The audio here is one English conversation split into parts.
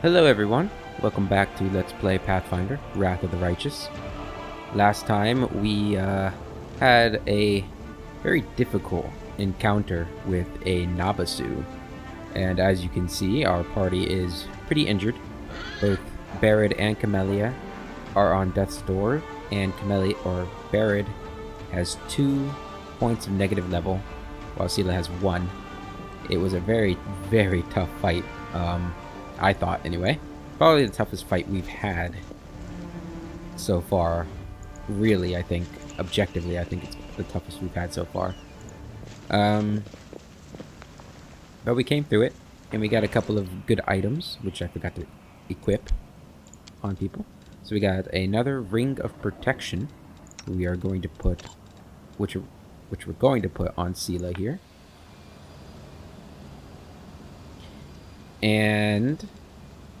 Hello everyone, welcome back to Let's Play Pathfinder, Wrath of the Righteous. Last time we had a very difficult encounter with a Nabasu, and as you can see our party is pretty injured. Both Barid and Camellia are on death's door, and Barid has 2 points of negative level, while Sela has 1. It was a very, very tough fight. I thought, anyway. Probably the toughest fight we've had so far. Really, I think. Objectively, I think it's the toughest we've had so far. But we came through it, and we got a couple of good items, which I forgot to equip on people. So we got another Ring of Protection. We are going to put, which we're going to put on Sela here. And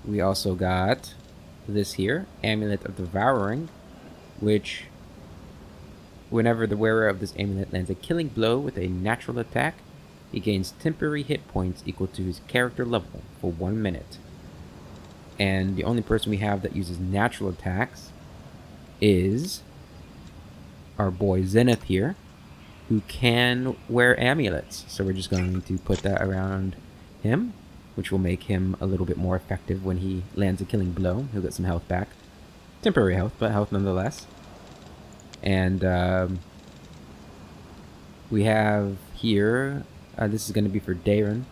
we also got this here, Amulet of Devouring, which, whenever the wearer of this amulet lands a killing blow with a natural attack, he gains temporary hit points equal to his character level for 1 minute. And the only person we have that uses natural attacks is our boy Zenith here, who can wear amulets. So we're just going to put that around him, which will make him a little bit more effective when he lands a killing blow. He'll get some health back. Temporary health, but health nonetheless. And we have here, this is going to be for Darren,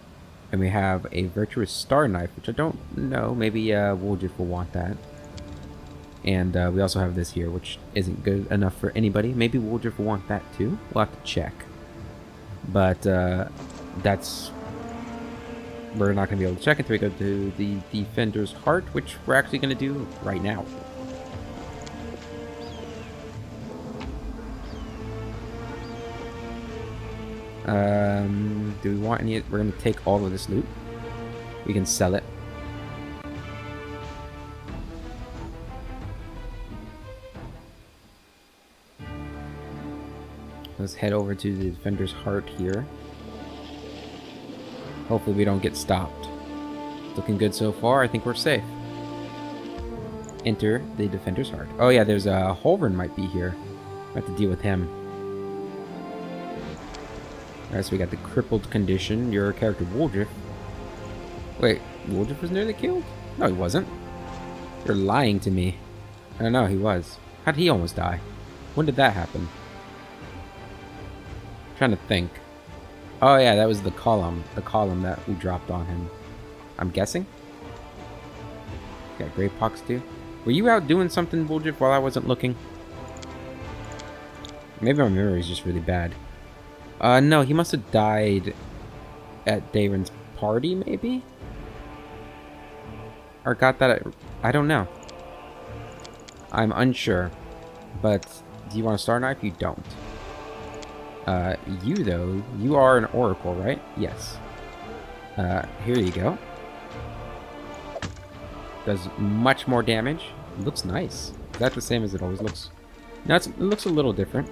and we have a Virtuous Star Knife, which I don't know, maybe Woljif will want that. And we also have this here, which isn't good enough for anybody. Maybe Woljif will want that too. We'll have to check. But that's... we're not going to be able to check until we go to the Defender's Heart, which we're actually going to do right now. Do we want any? We're going to take all of this loot. We can sell it. Let's head over to the Defender's Heart here. Hopefully we don't get stopped. Looking good so far. I think we're safe. Enter the Defender's Heart. Oh yeah, there's a Holvern might be here. I have to deal with him. Alright, so we got the crippled condition. Your character Woljif. Wait, Woljif was nearly killed? No, he wasn't. You're lying to me. I don't know, he was. How did he almost die? When did that happen? I'm trying to think. Oh yeah, that was the column that we dropped on him. I'm guessing? Got Grey Pox too. Were you out doing something, Woljif, while I wasn't looking? Maybe my memory is just really bad. No, he must have died at Daron's party, maybe? Or got that I don't know. I'm unsure. But do you want a Star Knife? You don't. You though, you are an oracle, right? Yes. Here you go. Does much more damage. Looks nice. Is that the same as it always looks? No, it looks a little different.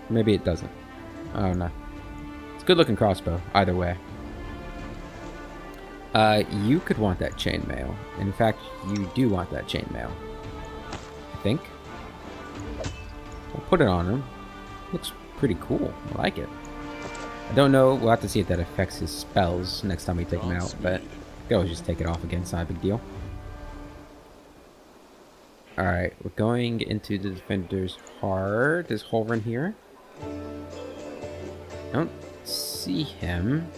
Maybe it doesn't. I don't know. It's a good looking crossbow, either way. You could want that chainmail. In fact, you do want that chainmail. I think. We'll put it on him. Looks pretty cool. I like it. I don't know. We'll have to see if that affects his spells next time we take him out, but we can always just take it off again. It's not a big deal. Alright, we're going into the Defender's Heart. There's Holvern here. I don't see him.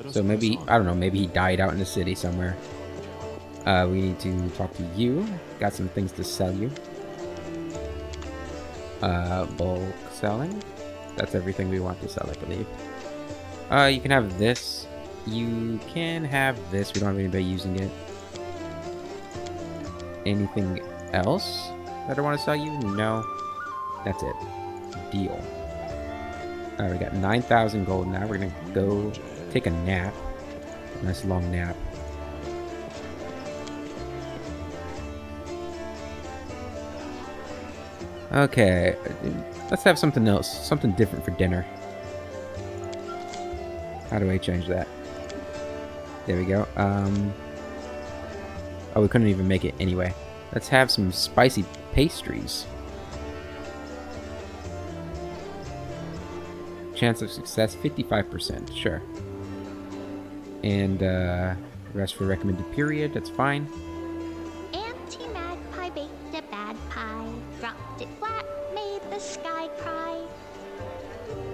So maybe, I don't know, maybe he died out in the city somewhere. We need to talk to you. Got some things to sell you. Bulk selling. That's everything we want to sell, I believe. You can have this. You can have this. We don't have anybody using it. Anything else that I want to sell you? No. That's it. Deal. Alright, we got 9,000 gold now. We're gonna go take a nap. Nice long nap. Okay, let's have something else, something different for dinner. How do I change that? There we go. Oh, we couldn't even make it anyway. Let's have some spicy pastries. Chance of success, 55%. Sure. And, rest for recommended period. That's fine. Anti-magpie baked a bad pie. Dropped it flat, made the sky cry.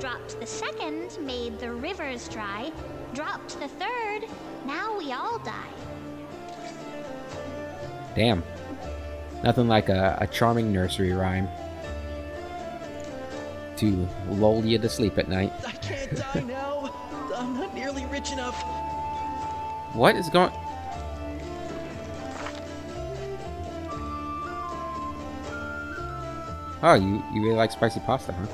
Dropped the second, made the rivers dry. Dropped the third, now we all die. Damn. Nothing like a charming nursery rhyme to lull you to sleep at night. I can't die now. I'm not nearly rich enough. What is going... Oh, you really like spicy pasta, huh?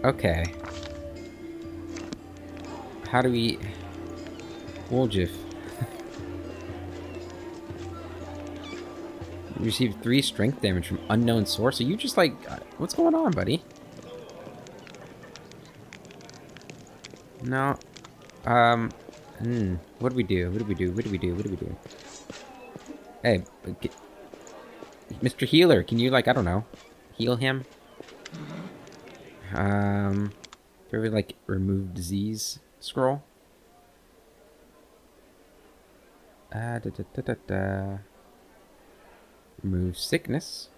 Okay. How do we... Woljif. You received 3 strength damage from unknown source. Are you just like... What's going on, buddy? No. What do we do? What do we do? What do we do? What do we do? Hey, Mr. Healer, can you, like, I don't know, heal him? Maybe, like, remove disease scroll? Remove sickness.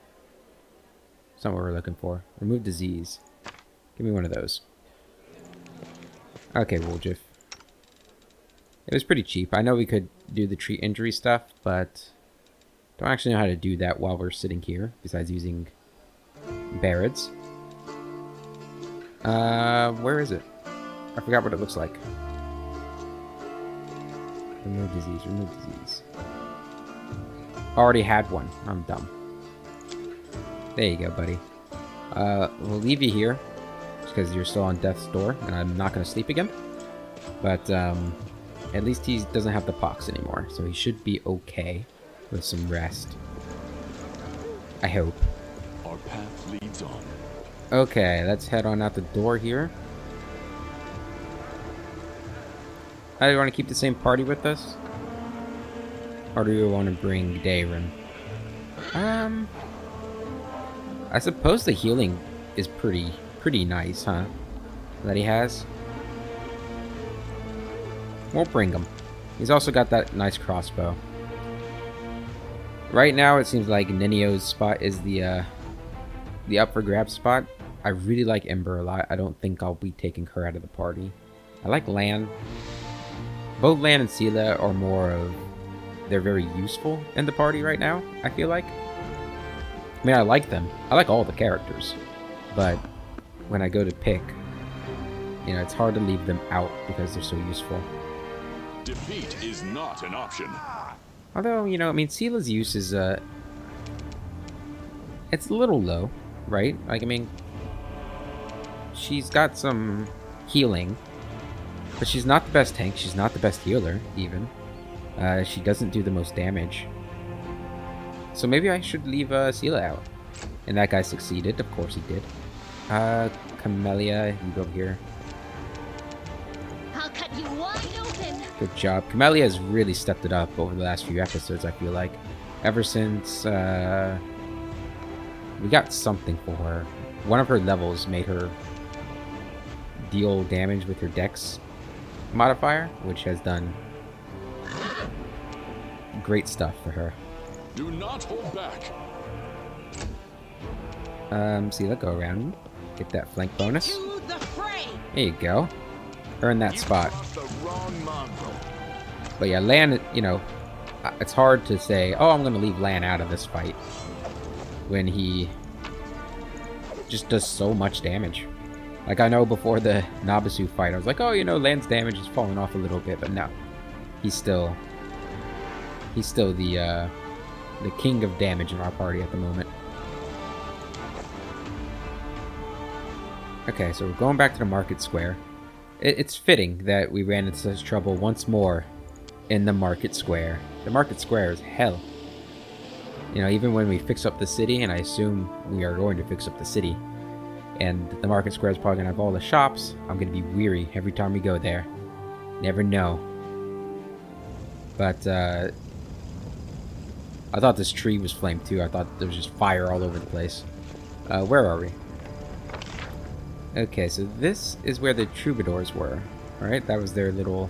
That's not what we're looking for. Remove disease. Give me one of those. Okay, Woljif. It was pretty cheap. I know we could do the treat injury stuff, but don't actually know how to do that while we're sitting here, besides using Barrett's. Where is it? I forgot what it looks like. Remove disease, remove disease. Already had one. I'm dumb. There you go, buddy. We'll leave you here, just because you're still on death's door, and I'm not going to sleep again. But, at least he doesn't have the pox anymore, so he should be okay with some rest. I hope. Our path leads on. Okay, let's head on out the door here. Do you want to keep the same party with us? Or do you want to bring Dayron? I suppose the healing is pretty nice, huh? That he has. We'll bring him. He's also got that nice crossbow. Right now, it seems like Nenio's spot is the up for grab spot. I really like Ember a lot. I don't think I'll be taking her out of the party. I like Lan. Both Lan and Sela are more of... They're very useful in the party right now, I feel like. I mean, I like them. I like all the characters. But when I go to pick, you know, it's hard to leave them out because they're so useful. Defeat is not an option. Although, you know, I mean, Sela's use is, it's a little low, right? Like, I mean, she's got some healing, but she's not the best tank. She's not the best healer, even. She doesn't do the most damage. So maybe I should leave Sela out. And that guy succeeded. Of course he did. Camellia, you go over here. I'll cut you wide open. Good job. Camellia has really stepped it up over the last few episodes, I feel like. Ever since we got something for her. One of her levels made her deal damage with her dex modifier, which has done great stuff for her. Do not hold back. Sela, go around. Get that flank bonus. To the fray. There you go. Earn that spot. The wrong mongrel. But yeah, Lan, you know, it's hard to say, oh, I'm going to leave Lan out of this fight when he just does so much damage. Like, I know before the Nabasu fight, I was like, oh, you know, Lan's damage is falling off a little bit, but no. He's still the king of damage in our party at the moment. Okay, so we're going back to the market square. It's fitting that we ran into such trouble once more in the market square. The market square is hell. You know, even when we fix up the city, and I assume we are going to fix up the city, and the market square is probably going to have all the shops, I'm going to be weary every time we go there. Never know. But I thought this tree was flamed too. I thought there was just fire all over the place. Where are we? Okay, so this is where the troubadours were. Alright, that was their little...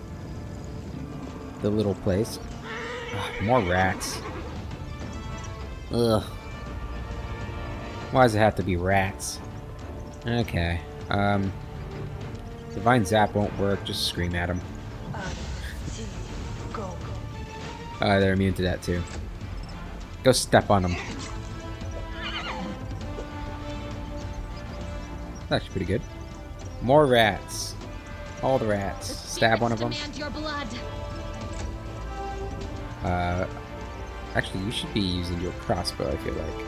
the little place. Ugh, more rats. Ugh. Why does it have to be rats? Okay. Divine Zap won't work, just scream at them. They're immune to that too. Go step on them. That's actually pretty good. More rats. All the rats. Stab one of them. Actually, you should be using your crossbow, I feel like.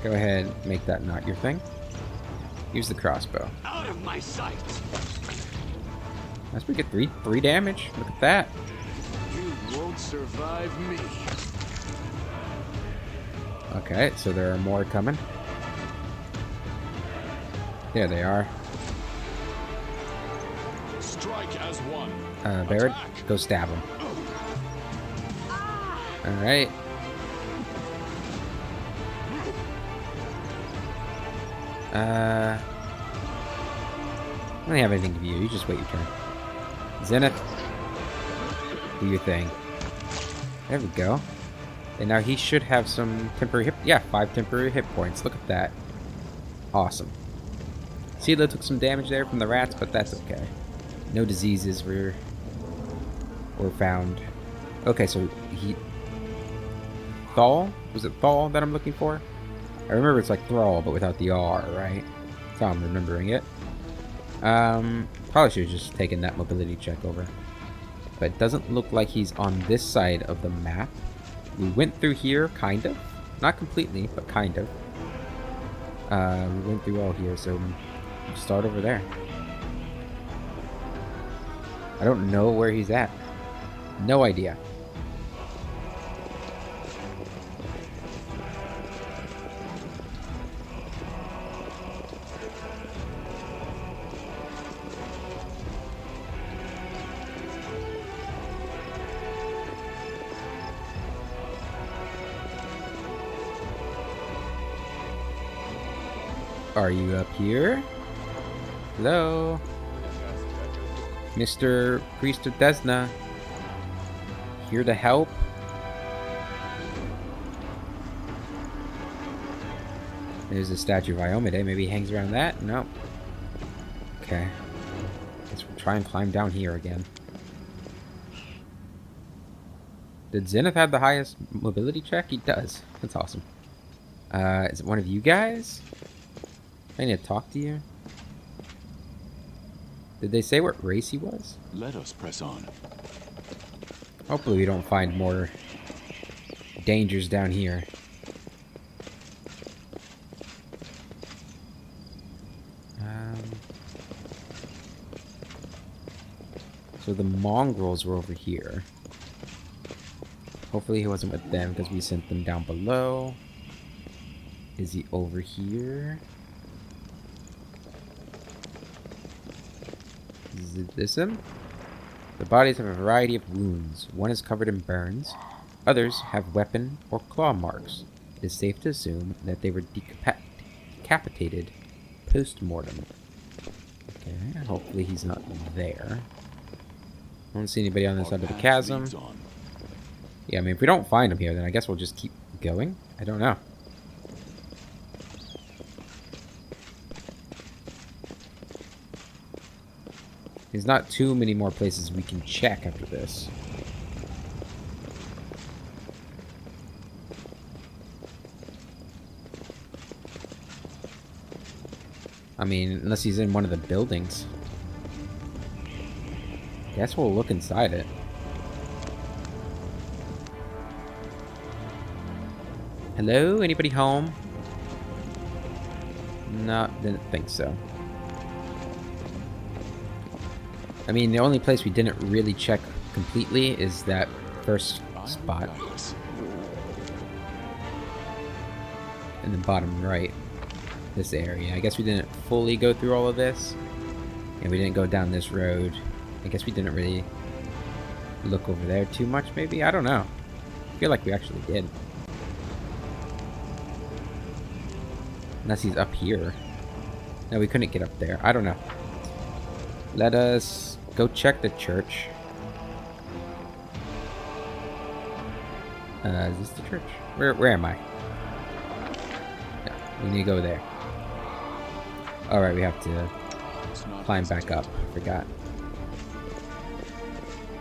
Go ahead and make that not your thing. Use the crossbow. Out of my sight. That's pretty good. Three damage. Look at that. You won't survive me. Okay, so there are more coming. There they are. Strike as one. Barrett, Attack. go stab him. Alright. I don't have anything to view. You just wait your turn. Zenith, do your thing. There we go. And now he should have some temporary hit... Yeah, 5 temporary hit points. Look at that. Awesome. Sela took some damage there from the rats, but that's okay. No diseases were found. Okay, so he... Thal? Was it Thal that I'm looking for? I remember it's like Thrall, but without the R, right? That's how I'm remembering it. Probably should have just taken that mobility check over. But it doesn't look like he's on this side of the map. We went through here, kind of. Not completely, but kind of. We went through all here, so we'll start over there. I don't know where he's at. No idea. Are you up here? Hello? Mr. Priest of Desna. Here to help? There's a statue of Iomade. Maybe he hangs around that? No. Okay. Guess we'll try and climb down here again. Did Zenith have the highest mobility check? He does. That's awesome. Is it one of you guys? I need to talk to you. Did they say what race he was? Let us press on. Hopefully we don't find more dangers down here. So the mongrels were over here. Hopefully he wasn't with them because we sent them down below. Is he over here? Is this him? The bodies have a variety of wounds. One is covered in burns. Others have weapon or claw marks. It is safe to assume that they were decapitated post-mortem. Okay, hopefully he's not there. I don't see anybody on this side of the chasm. Yeah, I mean, if we don't find him here, then I guess we'll just keep going. I don't know. There's not too many more places we can check after this. I mean, unless he's in one of the buildings. Guess we'll look inside it. Hello? Anybody home? No, didn't think so. I mean, the only place we didn't really check completely is that first spot. In the bottom right. This area. I guess we didn't fully go through all of this. And we didn't go down this road. I guess we didn't really look over there too much, maybe? I don't know. I feel like we actually did. Unless he's up here. No, we couldn't get up there. I don't know. Let us go check the church. Is this the church? Where am I? No, we need to go there. Alright, we have to climb back up. I forgot.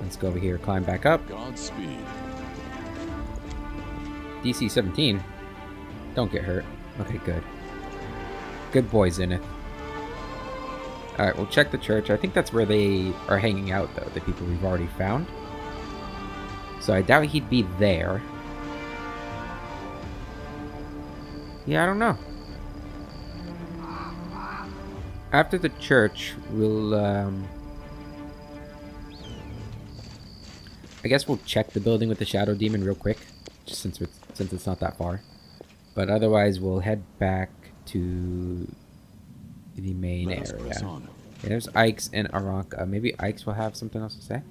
Let's go over here, climb back up. Godspeed. DC 17. Don't get hurt. Okay, good. Good boy, Zenith. Alright, we'll check the church. I think that's where they are hanging out, though. The people we've already found. So I doubt he'd be there. Yeah, I don't know. After the church, we'll, I guess we'll check the building with the Shadow Demon real quick. Just since it's not that far. But otherwise, we'll head back to the main area. Yeah, there's Ike's and Aranka. Maybe Ike's will have something else to say.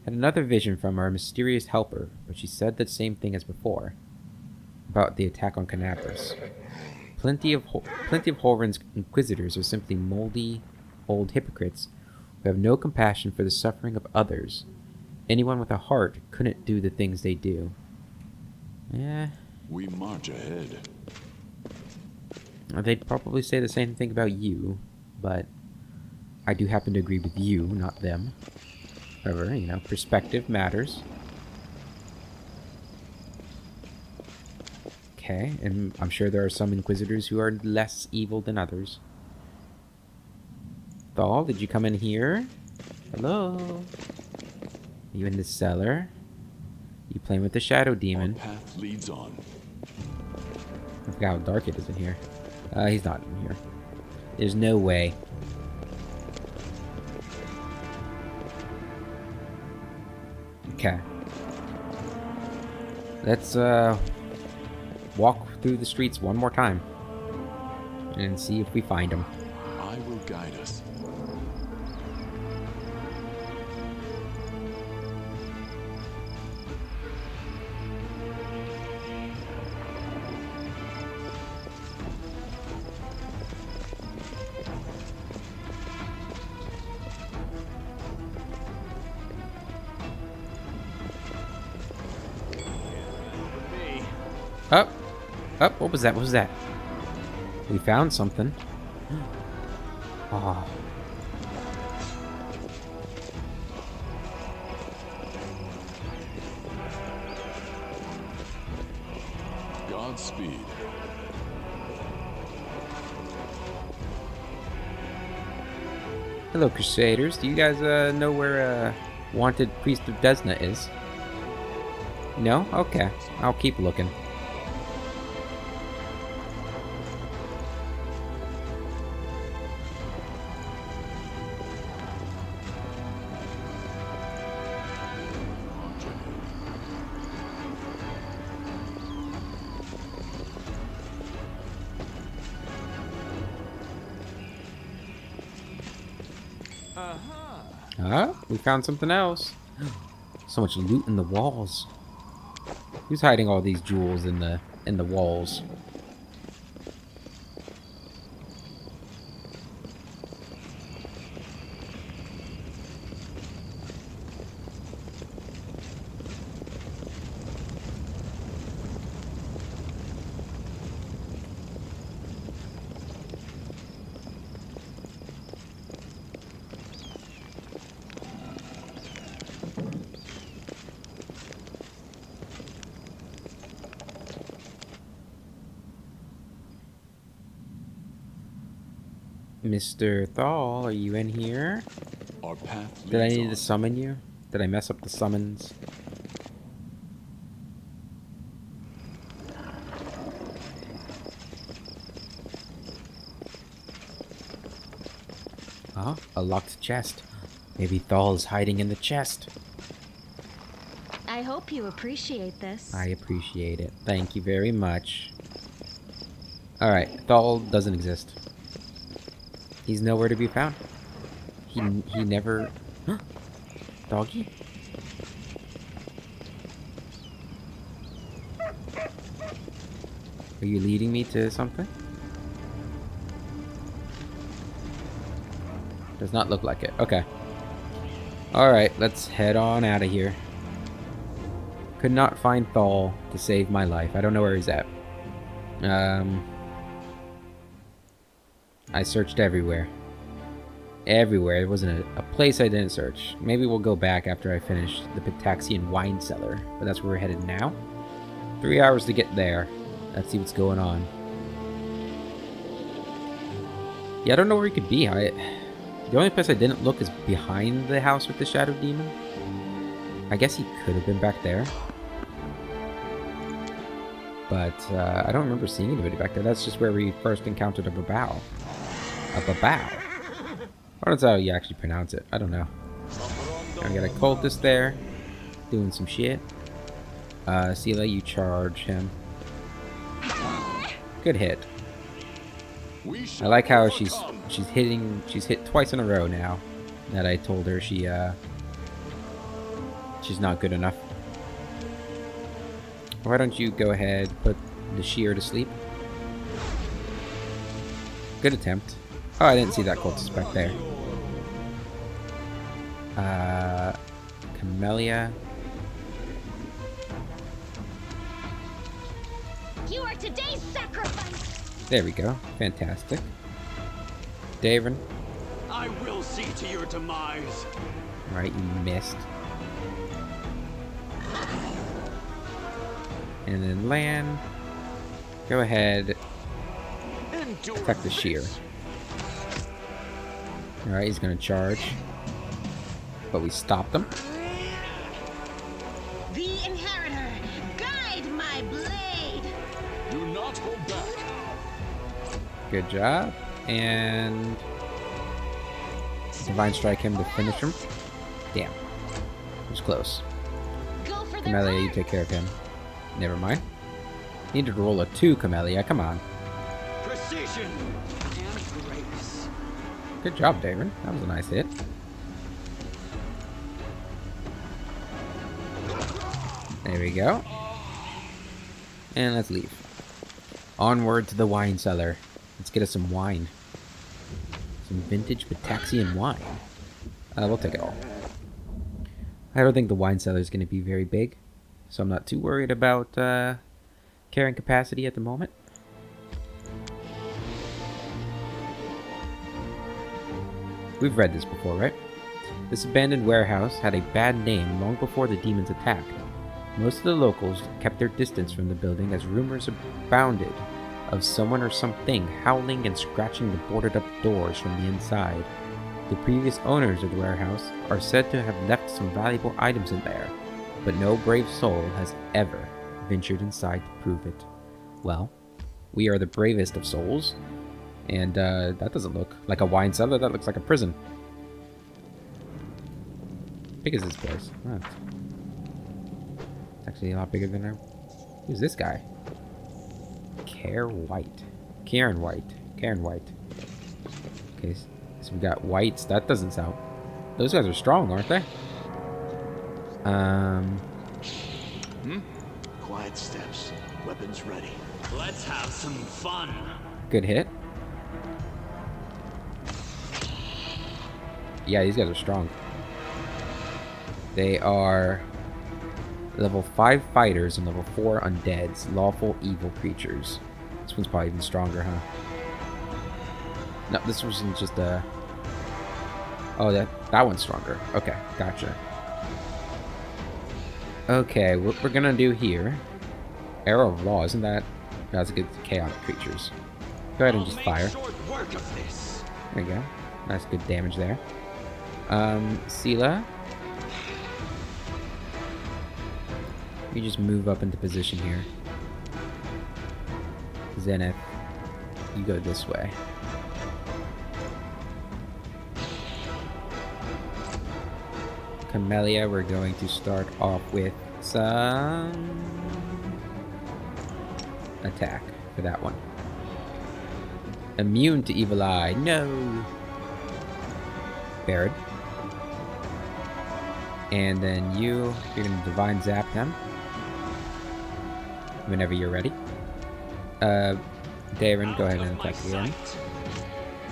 Had another vision from our mysterious helper, but she said the same thing as before about the attack on Canapris. Plenty of Holren's inquisitors are simply moldy, old hypocrites who have no compassion for the suffering of others. Anyone with a heart couldn't do the things they do. Yeah. We march ahead. They'd probably say the same thing about you, but I do happen to agree with you, not them. However, you know, perspective matters. Okay, and I'm sure there are some Inquisitors who are less evil than others. Thal, did you come in here? Hello? Are you in the cellar? You playing with the Shadow Demon? Our path leads on. I forgot how dark it is in here. He's not in here. There's no way. Okay. Let's walk through the streets one more time and see if we find him. I will guide us. Up. Up. What was that? What was that? We found something. Oh. Godspeed. Hello, Crusaders. Do you guys know where wanted Priest of Desna is? No? Okay. I'll keep looking. We found something else. So much loot in the walls. Who's hiding all these jewels in the walls? Mr. Thal, are you in here? Our path leads Did I need on. to summon you? Did I mess up the summons? Oh, a locked chest. Maybe Thal is hiding in the chest. I hope you appreciate this. I appreciate it. Thank you very much. Alright, Thal doesn't exist. He's nowhere to be found. He never... Doggy? Are you leading me to something? Does not look like it. Okay. Alright, let's head on out of here. Could not find Thal to save my life. I don't know where he's at. I searched everywhere. Everywhere. There wasn't a place I didn't search. Maybe we'll go back after I finish the Pitaxian wine cellar. But that's where we're headed now. 3 hours to get there. Let's see what's going on. Yeah, I don't know where he could be. The only place I didn't look is behind the house with the Shadow Demon. I guess he could have been back there. But I don't remember seeing anybody back there. That's just where we first encountered a babao. A babao? Or that's how you actually pronounce it. I don't know. I got a cultist there. Doing some shit. Cellar, you charge him. Good hit. I like how she's hit twice in a row now that I told her she's not good enough. Why don't you go ahead, put the shear to sleep? Good attempt. Oh, I didn't see that cultist back there. Camellia. You are today's sacrifice. There we go. Fantastic. Davin. I will see to your demise. Right, you missed. And then Lan. Go ahead. Attack the shear. Alright, he's gonna charge. But we stopped him. The Inheritor, guide my blade. Do not hold back. Good job. And Divine Strike him to finish him. Damn. It was close. Go for the Camellia, you mark. take care of him. Never mind. Needed to roll a 2, Camellia. Come on. Precision and grace. Good job, Davin. That was a nice hit. There we go. And let's leave. Onward to the wine cellar. Let's get us some wine. Some vintage Pitaxian wine. We'll take it all. I don't think the wine cellar is going to be very big, so I'm not too worried about carrying capacity at the moment. We've read this before, right? This abandoned warehouse had a bad name long before the demons attacked. Most of the locals kept their distance from the building as rumors abounded of someone or something howling and scratching the boarded up doors from the inside. The previous owners of the warehouse are said to have left some valuable items in there, but no brave soul has ever ventured inside to prove it. Well, we are the bravest of souls, and that doesn't look like a wine cellar, that looks like a prison. How big is this place? Oh, it's actually a lot bigger than I... Who's this guy? Karen White. Okay, so we got whites. That doesn't sound... Those guys are strong, aren't they? Quiet steps. Weapons ready. Let's have some fun. Good hit. Yeah, these guys are strong. They are level 5 fighters and level 4 undeads. Lawful evil creatures. This one's probably even stronger, huh? No, this wasn't just a... Oh, that one's stronger. Okay, gotcha. Okay, what we're gonna do here... Arrow of Law, isn't that... That's good chaotic creatures. Go ahead and just fire. Work of this. There you go. Nice good damage there. Cellar. You just move up into position here. Zenith, you go this way. Camellia, we're going to start off with some attack for that one. Immune to evil eye. No. Barrett. And then you're gonna divine zap them whenever you're ready. Darren, go ahead and attack again.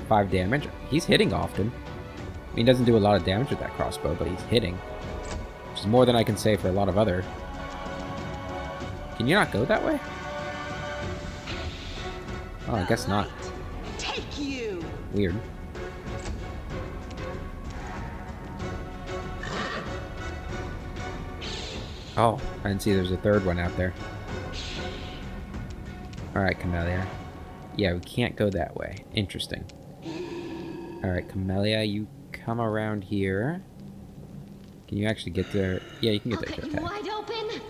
5 damage. He's hitting often. I mean, he doesn't do a lot of damage with that crossbow, but he's hitting. Which is more than I can say for a lot of other... Can you not go that way? Oh, I guess not. Take you. Weird. Oh, I didn't see there's a third one out there. Alright, Camellia. Yeah, we can't go that way. Interesting. Alright, Camellia, you come around here. Can you actually get there? Yeah, you can get there. Okay. Wide open.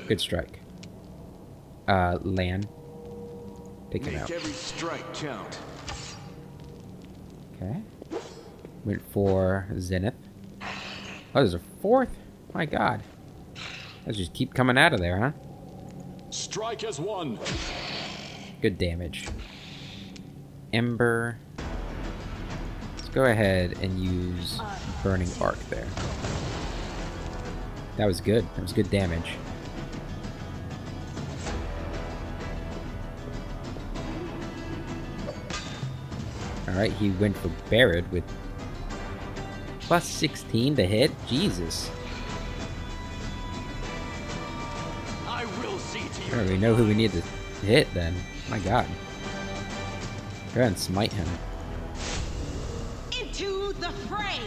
Good strike. Lan. Take it out. Make every strike count. Okay. Went for Zenith. Oh, there's a fourth? My god. Let's just keep coming out of there, huh? Strike as one. Good damage. Ember. Let's go ahead and use Burning Arc there. That was good. That was good damage. Alright, he went for Barrett with plus 16 to hit. Jesus. I will see to you. Alright, we know who we need to hit then. My god. Go ahead and smite him. Into the fray.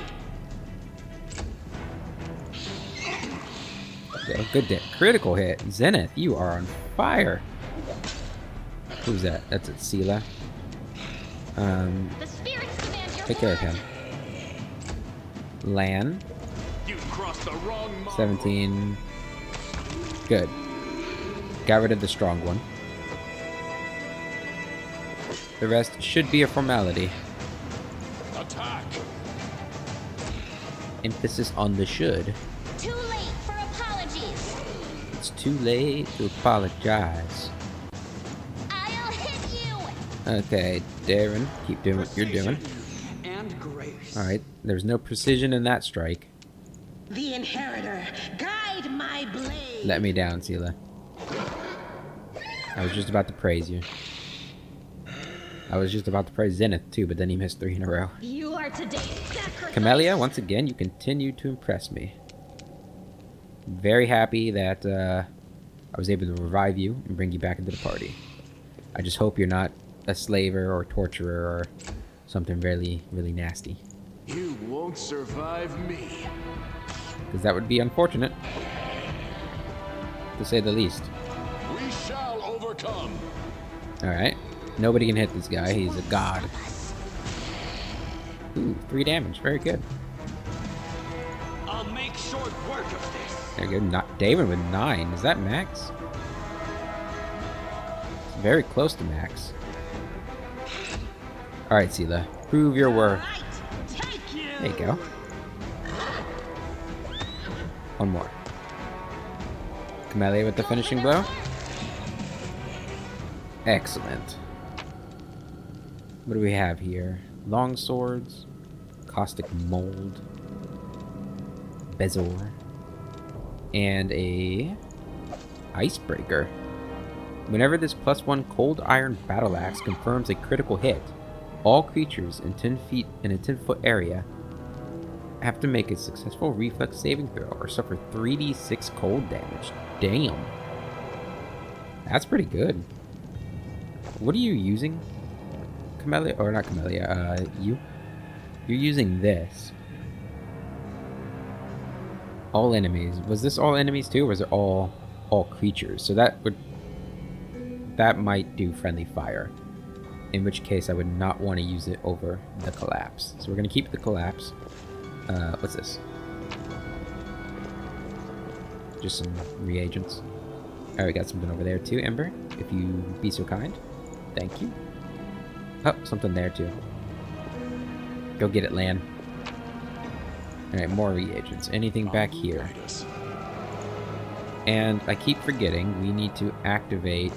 Okay, good critical hit. Zenith, you are on fire. Who's that? That's it, Cellar. The spirits demand your Take care of him. Lan. You crossed the wrong mark. 17. Good. Got rid of the strong one. The rest should be a formality. Attack. Emphasis on the should. Too late for apologies. It's too late to apologize. I'll hit you. Okay, Darren, keep doing what you're doing. And grace. Alright, there's no precision in that strike. The inheritor, guide my blade. Let me down, Sela. I was just about to praise you. I was just about to praise Zenith too, but then he missed 3 in a row. You are today's sacrifice. Camellia, once again, you continue to impress me. Very happy that I was able to revive you and bring you back into the party. I just hope you're not a slaver or torturer or something really, really nasty. You won't survive me. Because that would be unfortunate. To say the least. We shall overcome. Alright. Nobody can hit this guy. He's a god. Ooh, 3 damage. Very good. I'll make short work of this. Very good. Not David with 9. Is that max? Very close to max. Alright, Sela. Prove your worth. Right. Take you. There you go. One more. Camellia with the finishing blow. Excellent. What do we have here? Long swords, caustic mold, Bezor, and a icebreaker. Whenever this +1 cold iron battle axe confirms a critical hit, all creatures in 10 feet in a 10-foot area have to make a successful reflex saving throw or suffer 3d6 cold damage. Damn. That's pretty good. What are you using? Camellia? Or not Camellia, you? You're using this. All enemies. Was this all enemies too, or was it all creatures? So that might do friendly fire. In which case I would not want to use it over the collapse. So we're gonna keep the collapse. What's this? Just some reagents. Alright, we got something over there too, Ember. If you be so kind. Thank you. Oh, something there too. Go get it, Lan. Alright, more reagents. Anything back here? And I keep forgetting we need to activate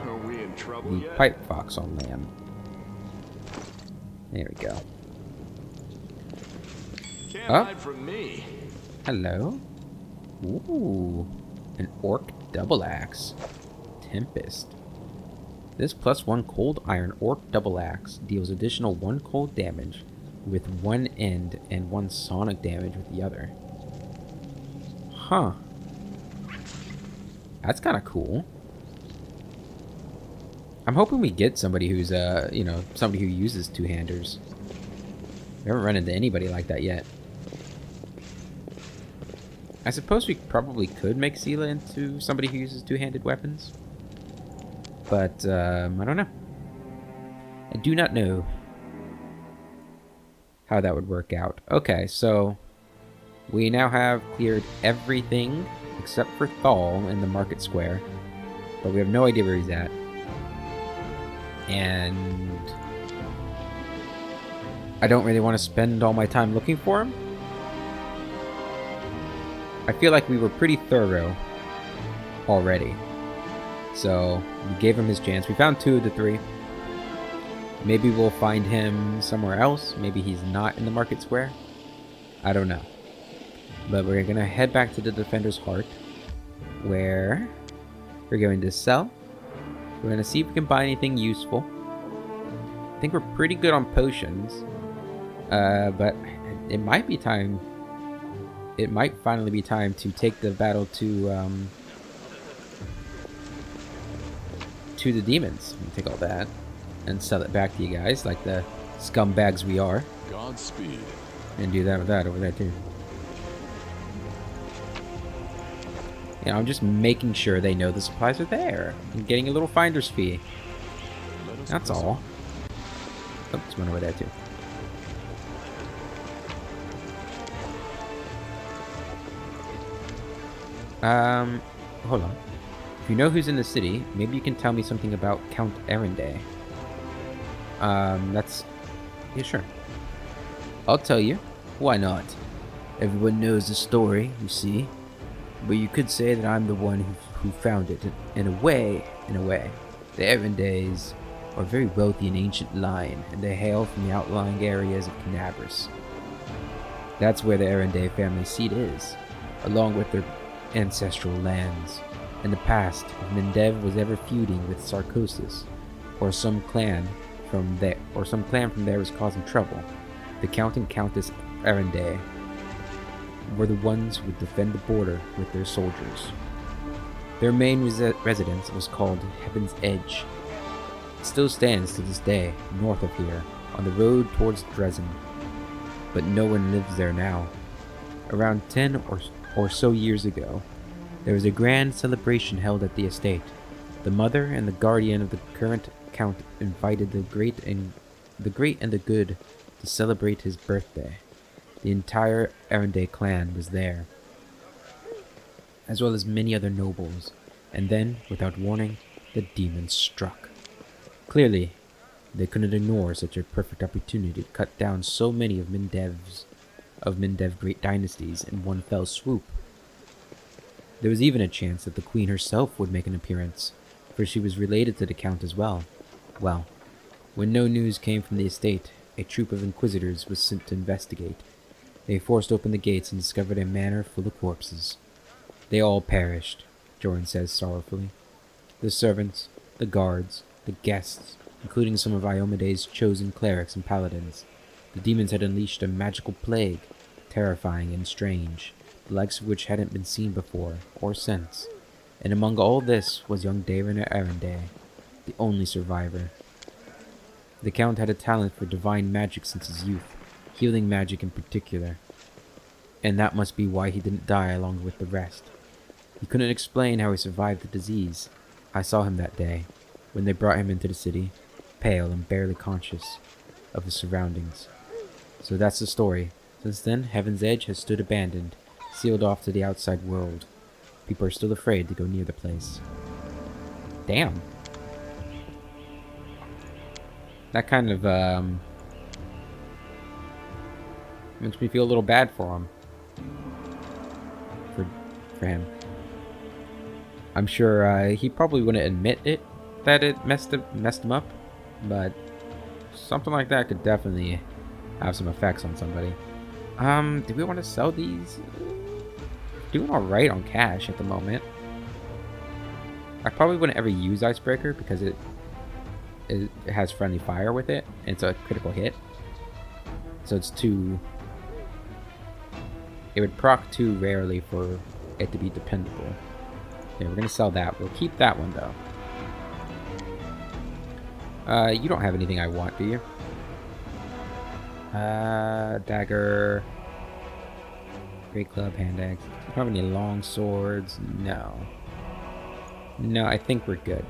Are we in trouble the yet? pipe fox on Lan. There we go. Can't Oh. hide from me. Hello. Ooh. An orc double axe. Tempest. This +1 cold iron orc double axe deals additional 1 cold damage with one end and 1 sonic damage with the other. Huh. That's kind of cool. I'm hoping we get somebody who's, you know, somebody who uses two-handers. We haven't run into anybody like that yet. I suppose we probably could make Sela into somebody who uses two-handed weapons. But, I don't know. I do not know how that would work out. Okay, so we now have cleared everything except for Thal in the market square. But we have no idea where he's at. And I don't really want to spend all my time looking for him. I feel like we were pretty thorough already. So we gave him his chance. We found 2 of the 3. Maybe we'll find him somewhere else. Maybe he's not in the market square. I don't know. But we're going to head back to the Defender's Heart, where we're going to sell. We're going to see if we can buy anything useful. I think we're pretty good on potions. But it might be time. It might finally be time to take the battle to the demons. Take all that and sell it back to you guys like the scumbags we are. Godspeed. And do that with that over there too. You know, I'm just making sure they know the supplies are there. And getting a little finder's fee. That's all. Oh, there's one over there too. Hold on. If you know who's in the city, maybe you can tell me something about Count Erenday. That's... Yeah, sure. I'll tell you. Why not? Everyone knows the story, you see. But you could say that I'm the one who found it. In a way. The Erendays are a very wealthy and ancient line, and they hail from the outlying areas of Canabris. That's where the Erenday family seat is, along with their ancestral lands. In the past, if Mendev was ever feuding with Sarcosis, or some clan from there was causing trouble, the Count and Countess Erenday were the ones who would defend the border with their soldiers. Their main residence was called Heaven's Edge. It still stands to this day, north of here, on the road towards Dresden. But no one lives there now. Around 10 or so years ago, there was a grand celebration held at the estate. The mother and the guardian of the current count invited the great and the good to celebrate his birthday. The entire Erenday clan was there, as well as many other nobles. And then, without warning, the demons struck. Clearly, they couldn't ignore such a perfect opportunity to cut down so many of Mendev great dynasties in one fell swoop. There was even a chance that the queen herself would make an appearance, for she was related to the count as well. Well, when no news came from the estate, a troop of inquisitors was sent to investigate. They forced open the gates and discovered a manor full of corpses. They all perished, Jorn says sorrowfully. The servants, the guards, the guests, including some of Iomede's chosen clerics and paladins. The demons had unleashed a magical plague, terrifying and strange, the likes of which hadn't been seen before or since. And among all this was young David Erenday, the only survivor. The Count had a talent for divine magic since his youth, healing magic in particular. And that must be why he didn't die along with the rest. He couldn't explain how he survived the disease. I saw him that day, when they brought him into the city, pale and barely conscious of his surroundings. So that's the story. Since then, Heaven's Edge has stood abandoned, sealed off to the outside world. People are still afraid to go near the place. Damn. That kind of, makes me feel a little bad for him. For him. I'm sure, he probably wouldn't admit it, that it messed him up, but something like that could definitely have some effects on somebody. Do we want to sell these? Doing alright on cash at the moment. I probably wouldn't ever use Icebreaker because it it has friendly fire with it. It's a critical hit. So it's too... It would proc too rarely for it to be dependable. Okay, we're going to sell that. We'll keep that one, though. You don't have anything I want, do you? Dagger... Great club, hand axe. Do you have any long swords? No. No, I think we're good.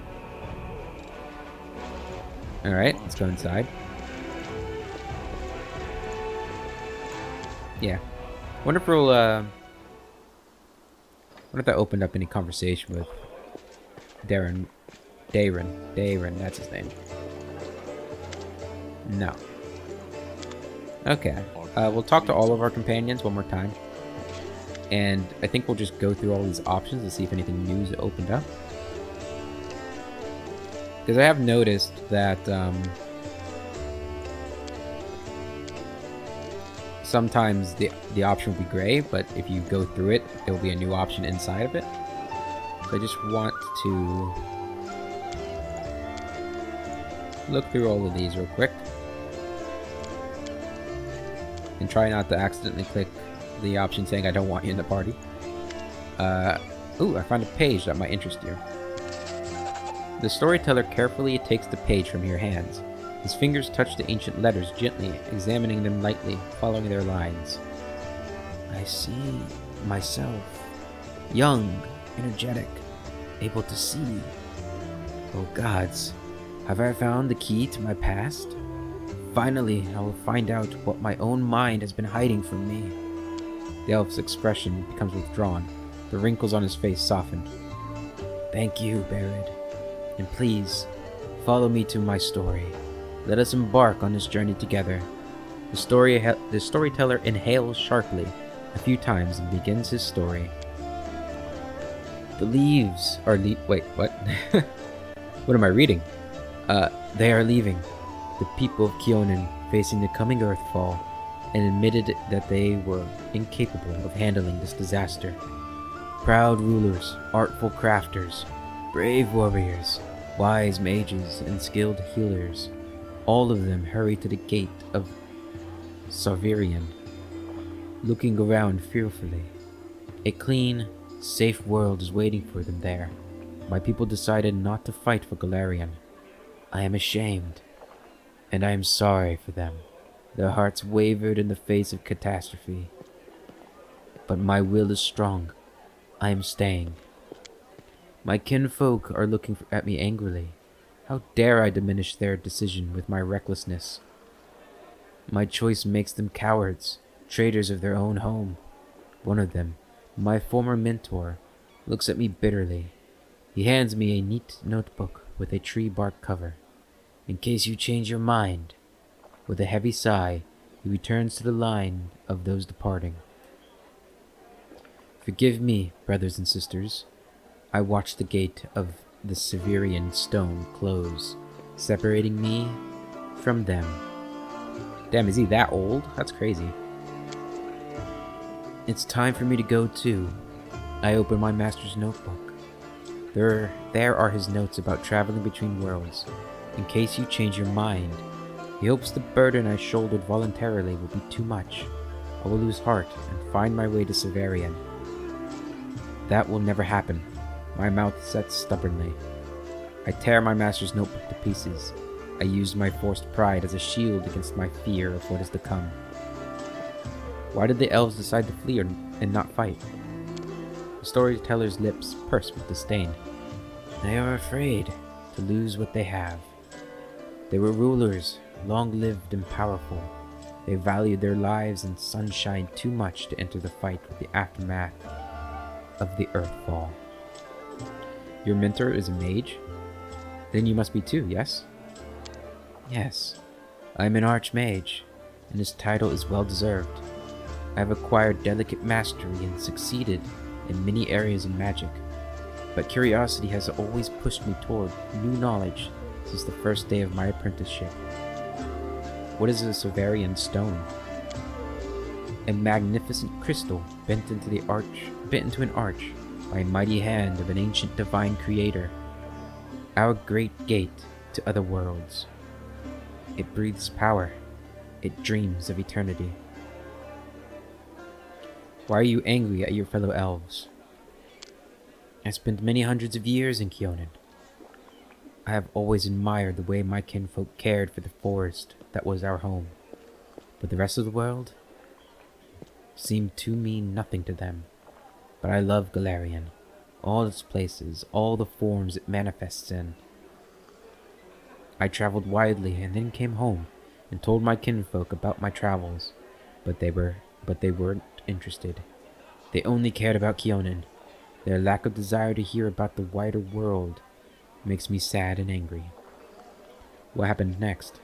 Alright, let's go inside. Yeah. Wonder if we'll, wonder if that opened up any conversation with Darren, that's his name. No. Okay. We'll talk to all of our companions one more time. And I think we'll just go through all these options and see if anything new's opened up. Because I have noticed that sometimes the option will be gray, but if you go through it, there will be a new option inside of it. So I just want to look through all of these real quick. And try not to accidentally click the option saying I don't want you in the party. Ooh, I found a page that might interest you. The storyteller carefully takes the page from your hands. His fingers touch the ancient letters gently, examining them lightly, following their lines. I see myself. Young, energetic, able to see. Oh gods, have I found the key to my past? Finally, I will find out what my own mind has been hiding from me. The elf's expression becomes withdrawn. The wrinkles on his face soften. Thank you, Barid. And please, follow me to my story. Let us embark on this journey together. The storyteller inhales sharply a few times and begins his story. The leaves are wait, what? What am I reading? They are leaving. The people of Kionin, facing the coming earthfall, and admitted that they were incapable of handling this disaster. Proud rulers, artful crafters, brave warriors, wise mages, and skilled healers, all of them hurry to the gate of Sarverian, looking around fearfully. A clean, safe world is waiting for them there. My people decided not to fight for Galarian. I am ashamed, and I am sorry for them. Their hearts wavered in the face of catastrophe. But my will is strong. I am staying. My kinfolk are looking at me angrily. How dare I diminish their decision with my recklessness? My choice makes them cowards, traitors of their own home. One of them, my former mentor, looks at me bitterly. He hands me a neat notebook with a tree bark cover. In case you change your mind. With a heavy sigh, he returns to the line of those departing. Forgive me, brothers and sisters. I watch the gate of the Severian stone close, separating me from them. Damn, is he that old? That's crazy. It's time for me to go too. I open my master's notebook. There are his notes about traveling between worlds. In case you change your mind, he hopes the burden I shouldered voluntarily will be too much. I will lose heart and find my way to Severian. That will never happen. My mouth sets stubbornly. I tear my master's notebook to pieces. I use my forced pride as a shield against my fear of what is to come. Why did the elves decide to flee and not fight? The storyteller's lips purse with disdain. They are afraid to lose what they have. They were rulers, long-lived and powerful. They valued their lives and sunshine too much to enter the fight with the aftermath of the Earthfall. Your mentor is a mage? Then you must be too, yes? Yes. I am an archmage, and this title is well deserved. I have acquired delicate mastery and succeeded in many areas of magic, but curiosity has always pushed me toward new knowledge since the first day of my apprenticeship. What is a Severian stone? A magnificent crystal bent into an arch by a mighty hand of an ancient divine creator. Our great gate to other worlds. It breathes power. It dreams of eternity. Why are you angry at your fellow elves? I spent many hundreds of years in Kionin. I have always admired the way my kinfolk cared for the forest that was our home. But the rest of the world seemed to mean nothing to them. But I love Galarian, all its places, all the forms it manifests in. I traveled widely and then came home and told my kinfolk about my travels, but they weren't interested. They only cared about Kionin. Their lack of desire to hear about the wider world makes me sad and angry. What happened next?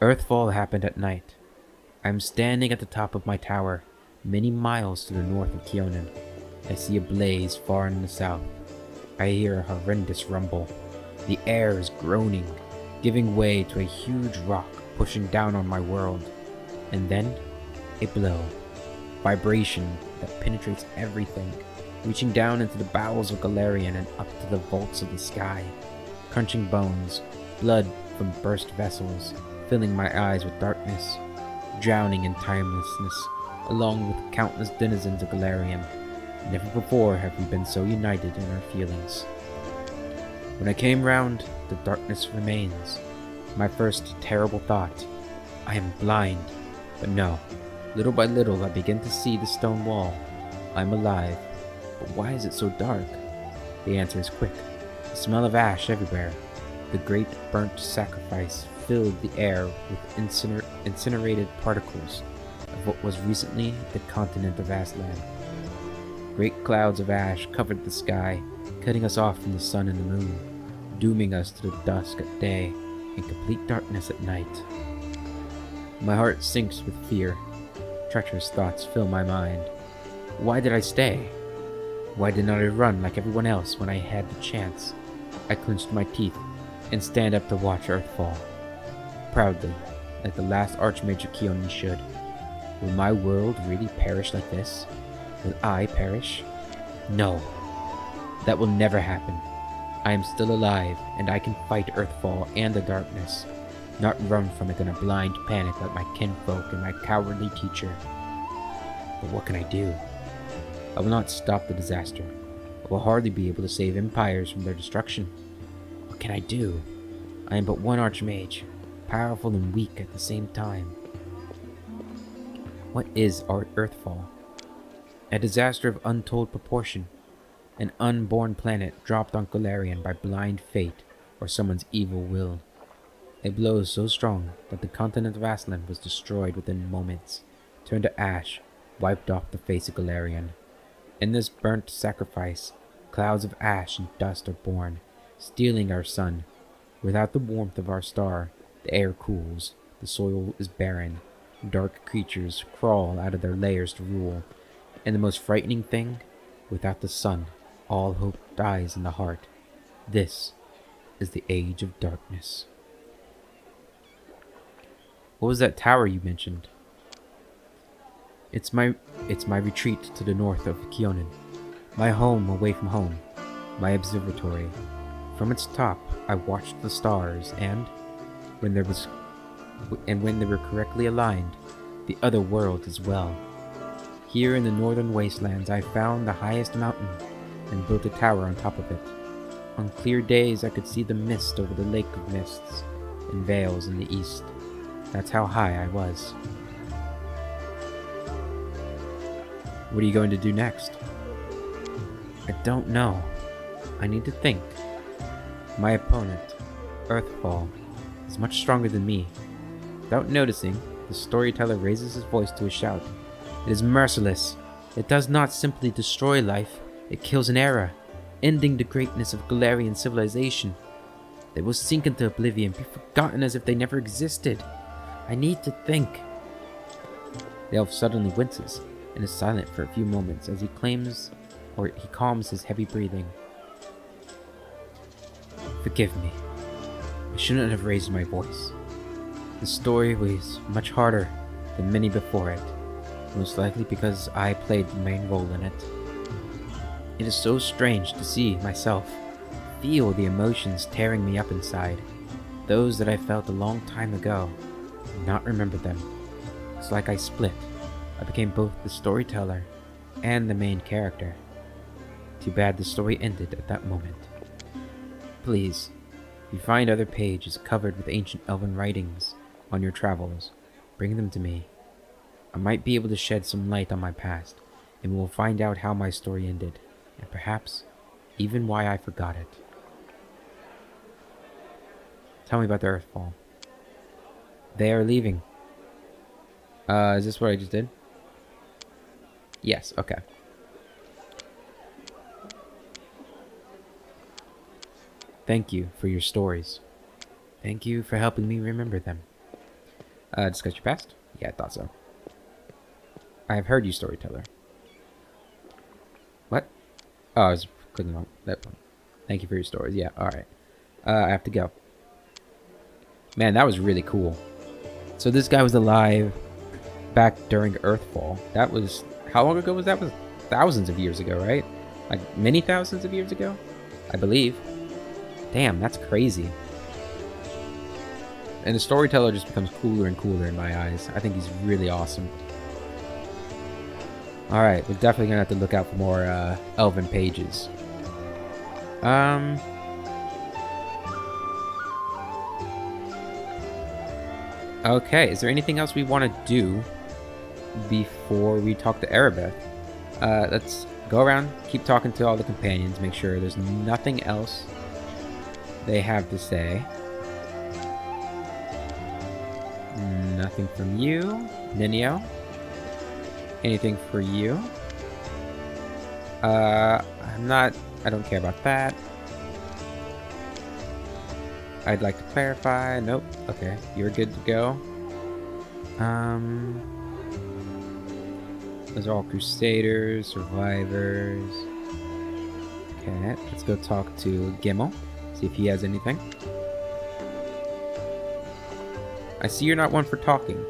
Earthfall happened at night. I am standing at the top of my tower, many miles to the north of Kionin. I see a blaze far in the south. I hear a horrendous rumble. The air is groaning, giving way to a huge rock pushing down on my world. And then, a blow. Vibration that penetrates everything, reaching down into the bowels of Galarian and up to the vaults of the sky. Crunching bones, blood from burst vessels, filling my eyes with darkness, drowning in timelessness, along with countless denizens of Galarian. Never before have we been so united in our feelings. When I came round, the darkness remains. My first terrible thought, I am blind. But no, little by little I begin to see the stone wall. I'm alive. But why is it so dark? The answer is quick. The smell of ash everywhere. The great burnt sacrifice filled the air with incinerated particles of what was recently the continent of Aslan. Great clouds of ash covered the sky, cutting us off from the sun and the moon, dooming us to the dusk at day and complete darkness at night. My heart sinks with fear. Treacherous thoughts fill my mind. Why did I stay? Why did not I run like everyone else when I had the chance? I clenched my teeth and stand up to watch Earthfall. Proudly, like the last Archmage of Kionin should. Will my world really perish like this? Will I perish? No. That will never happen. I am still alive, and I can fight Earthfall and the darkness, not run from it in a blind panic like my kinfolk and my cowardly teacher. But what can I do? I will not stop the disaster. I will hardly be able to save empires from their destruction. What can I do? I am but one Archmage, powerful and weak at the same time. What is our Earthfall? A disaster of untold proportion. An unborn planet dropped on Galarian by blind fate or someone's evil will. A blow so strong that the continent of Aslan was destroyed within moments, turned to ash, wiped off the face of Galarian. In this burnt sacrifice, clouds of ash and dust are born, stealing our sun. Without the warmth of our star, the air cools, the soil is barren, dark creatures crawl out of their layers to rule, and the most frightening thing, without the sun, all hope dies in the heart. This is the age of darkness. What was that tower you mentioned? It's my retreat to the north of Kionin. My home away from home. My observatory. From its top, I watched the stars and, when they were correctly aligned, the other world as well. Here in the northern wastelands, I found the highest mountain and built a tower on top of it. On clear days, I could see the mist over the lake of mists and veils in the east. That's how high I was. What are you going to do next? I don't know. I need to think. My opponent, Earthfall, is much stronger than me. Without noticing, the Storyteller raises his voice to a shout. It is merciless. It does not simply destroy life, it kills an era, ending the greatness of Galarian civilization. They will sink into oblivion, be forgotten as if they never existed. I need to think. The elf suddenly winces and is silent for a few moments as he calms his heavy breathing. Forgive me. I shouldn't have raised my voice. The story was much harder than many before it, most likely because I played the main role in it. It is so strange to see myself, feel the emotions tearing me up inside. Those that I felt a long time ago, not remember them. It's like I split. I became both the storyteller and the main character. Too bad the story ended at that moment. Please, if you find other pages covered with ancient elven writings on your travels, bring them to me. I might be able to shed some light on my past, and we'll find out how my story ended, and perhaps even why I forgot it. Tell me about the Earthfall. They are leaving. Is this what I just did? Yes, okay. Thank you for your stories. Thank you for helping me remember them. Discuss your past? Yeah, I thought so. I have heard you, Storyteller. What? Oh, I was clicking on that one. Thank you for your stories. Yeah, alright. I have to go. Man, that was really cool. So this guy was alive back during Earthfall. That was... How long ago was that? It was thousands of years ago, right? Like, many thousands of years ago? I believe. Damn, that's crazy. And the Storyteller just becomes cooler and cooler in my eyes. I think he's really awesome. Alright, we're definitely gonna have to look out for more elven pages. Okay, is there anything else we want to do before we talk to Erebeth? Let's go around, keep talking to all the companions, make sure there's nothing else they have to say. Nothing from you, Ninio. Anything for you? I don't care about that. I'd like to clarify. Nope. Okay, you're good to go. Those are all Crusaders, Survivors. Okay, let's go talk to Gimel. See if he has anything. I see you're not one for talking.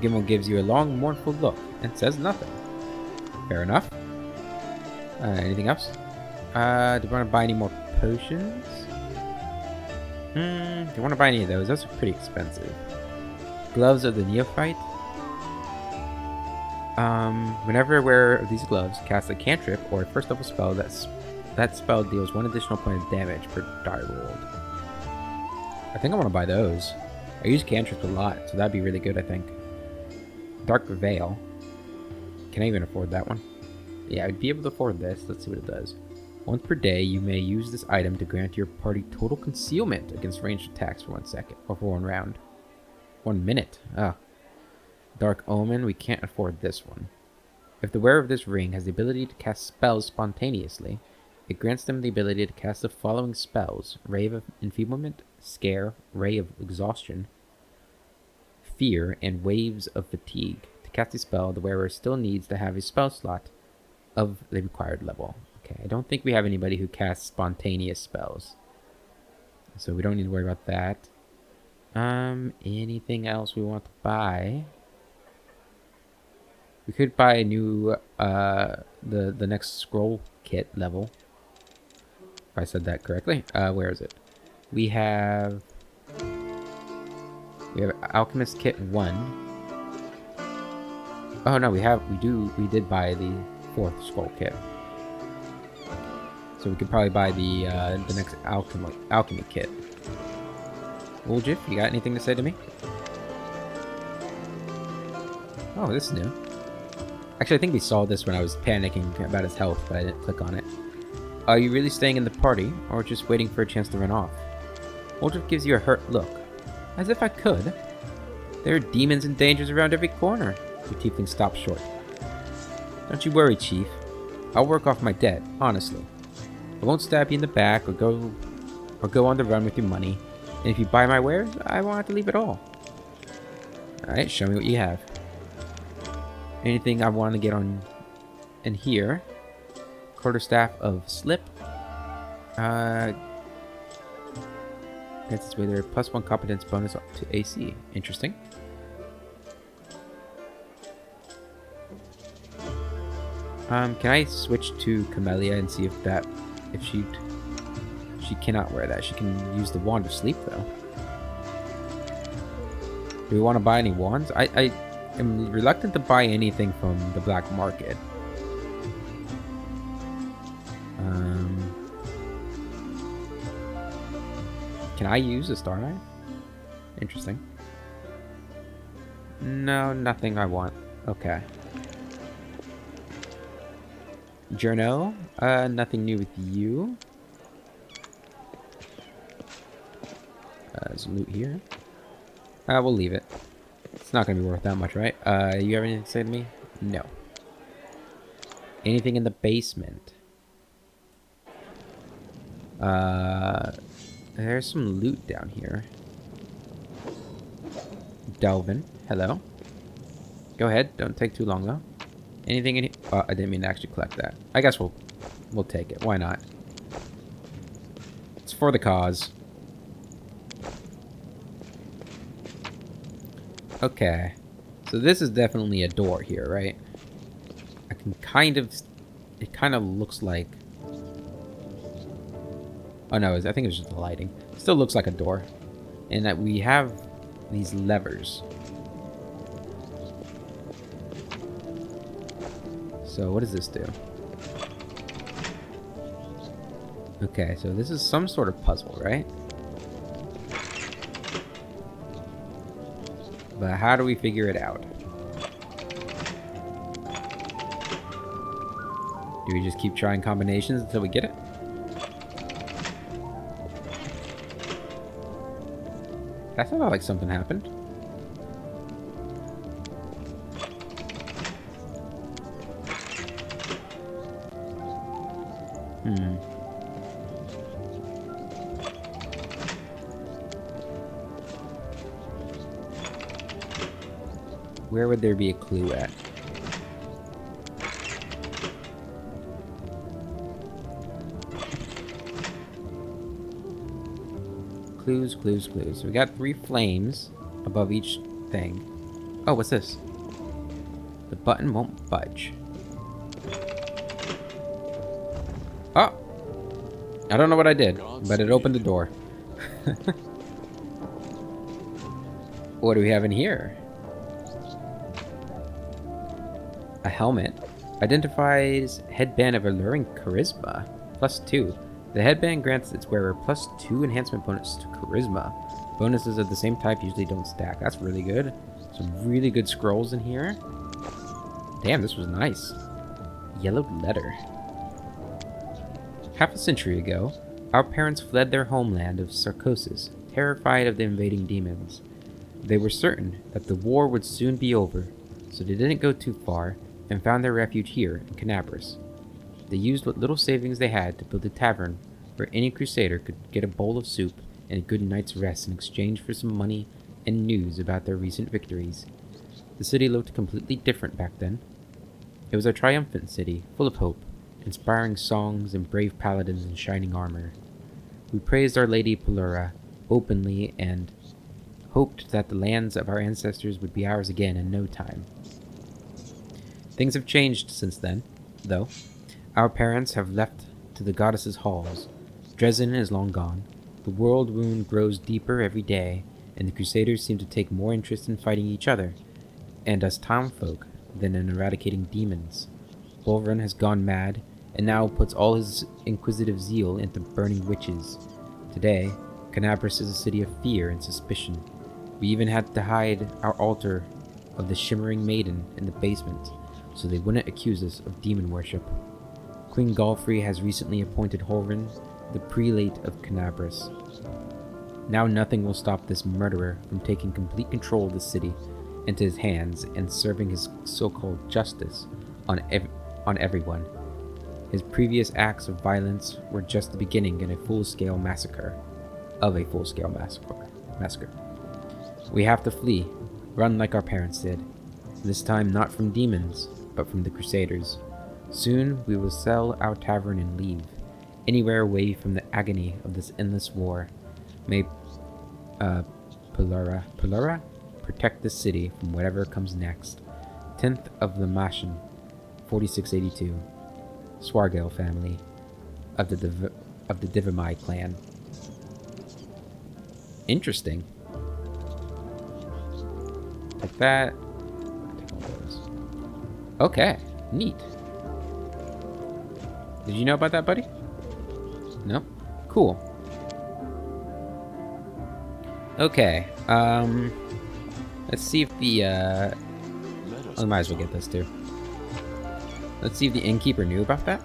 Gimel gives you a long, mournful look and says nothing. Fair enough. Anything else? Do you want to buy any more potions? Do you want to buy any of those? Those are pretty expensive. Gloves of the Neophyte. Whenever a wearer of these gloves casts a cantrip or a first level spell, that spell deals 1 additional point of damage per die rolled. I think I want to buy those. I use cantrips a lot, so that'd be really good, I think. Dark Veil. Can I even afford that one? Yeah, I'd be able to afford this. Let's see what it does. Once per day, you may use this item to grant your party total concealment against ranged attacks for 1 second, or for 1 round. 1 minute. Ah. Dark Omen, we can't afford this one. If the wearer of this ring has the ability to cast spells spontaneously, it grants them the ability to cast the following spells: Ray of Enfeeblement, Scare, Ray of Exhaustion, Fear, and Waves of Fatigue. To cast a spell, the wearer still needs to have a spell slot of the required level. Okay, I don't think we have anybody who casts spontaneous spells, so we don't need to worry about that. Anything else we want to buy? We could buy a new, the next scroll kit level. If I said that correctly. Where is it? We have Alchemist Kit 1. Oh no, we did buy the 4th scroll kit. So we could probably buy the next alchemy kit. Uljif, you got anything to say to me? Oh, this is new. Actually, I think we saw this when I was panicking about his health, but I didn't click on it. Are you really staying in the party, or just waiting for a chance to run off? Uljif gives you a hurt look. As if I could. There are demons and dangers around every corner. The tiefling stops short. Don't you worry, Chief. I'll work off my debt, honestly. I won't stab you in the back or go on the run with your money. And if you buy my wares, I won't have to leave at all. Alright, show me what you have. Anything I want to get on in here. Quarterstaff of Slip. Grants its wither +1 competence bonus to AC. Interesting. Can I switch to Camellia and see if she cannot wear that. She can use the Wand of Sleep though. Do we want to buy any wands? I am reluctant to buy anything from the black market. Can I use a star knife? Interesting. No, nothing I want. Okay. Journo, nothing new with you. There's loot here. We'll leave it. It's not gonna be worth that much, right? You have anything to say to me? No. Anything in the basement? There's some loot down here. Delvin, hello. Go ahead, don't take too long though. Anything in here? Oh, I didn't mean to actually collect that. I guess we'll take it. Why not? It's for the cause. Okay. So this is definitely a door here, right? I can kind of... It kind of looks like... Oh no, I think it's just the lighting. Still looks like a door. And that we have these levers. So what does this do? Okay, so this is some sort of puzzle, right? But how do we figure it out? Do we just keep trying combinations until we get it? That sounded like something happened. Where would there be a clue at? Clues, clues, clues. We got 3 flames above each thing. Oh, what's this? The button won't budge. Oh! I don't know what I did, but it opened the door. What do we have in here? A helmet. Identifies headband of alluring charisma. +2. The headband grants its wearer +2 enhancement bonus to charisma. Bonuses of the same type usually don't stack. That's really good. Some really good scrolls in here. Damn, this was nice. Yellowed letter. Half a century ago, our parents fled their homeland of Sarcosis, terrified of the invading demons. They were certain that the war would soon be over, so they didn't go too far and found their refuge here in Canabris. They used what little savings they had to build a tavern where any crusader could get a bowl of soup and a good night's rest in exchange for some money and news about their recent victories. The city looked completely different back then. It was a triumphant city, full of hope, inspiring songs and brave paladins in shining armor. We praised Our Lady Pelura openly and hoped that the lands of our ancestors would be ours again in no time. Things have changed since then, though. Our parents have left to the goddess's halls. Dresden is long gone. The world wound grows deeper every day, and the Crusaders seem to take more interest in fighting each other, and us townfolk, than in eradicating demons. Bolrun has gone mad, and now puts all his inquisitive zeal into burning witches. Today, Canabris is a city of fear and suspicion. We even had to hide our altar of the Shimmering Maiden in the basement, so they wouldn't accuse us of demon worship. Queen Galfrey has recently appointed Holrin the prelate of Canabris. Now nothing will stop this murderer from taking complete control of the city into his hands and serving his so-called justice on everyone. His previous acts of violence were just the beginning of a full-scale massacre. We have to flee, run like our parents did. This time not from demons, but from the Crusaders. Soon we will sell our tavern and leave, anywhere away from the agony of this endless war. May Pelura protect the city from whatever comes next. 10th of the Mashan, 4682. Swargale family of the Divimai clan. Take that. Take all those. Okay, neat. Did you know about that, buddy? No? Cool. Okay, let's see if the, I might as well get this too. Let's see if the innkeeper knew about that.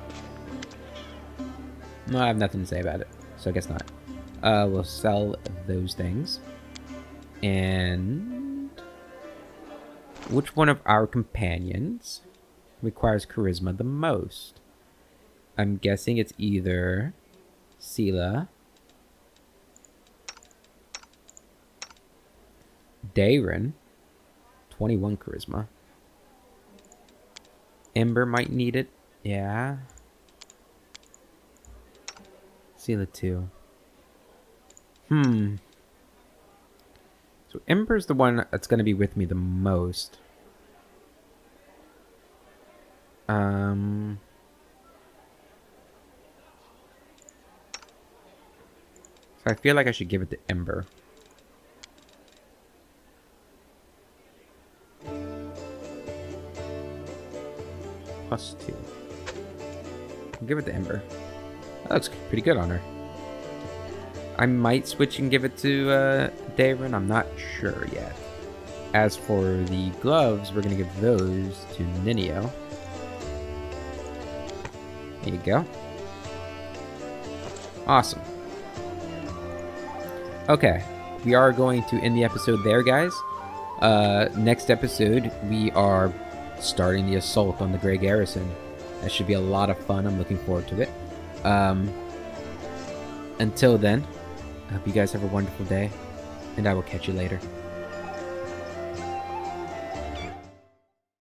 No, I have nothing to say about it, so I guess not. We'll sell those things. And which one of our companions requires charisma the most? I'm guessing it's either Cellar, Darren, 21 charisma. Ember might need it. Yeah. Cellar 2. So Ember's the one that's going to be with me the most. So I feel like I should give it to Ember. +2. I'll give it to Ember. That looks pretty good on her. I might switch and give it to Darren. I'm not sure yet. As for the gloves, we're going to give those to Ninio. There you go. Awesome. Okay. We are going to end the episode there, guys. Next episode, we are starting the assault on the Grey Garrison. That should be a lot of fun. I'm looking forward to it. Until then, I hope you guys have a wonderful day, and I will catch you later.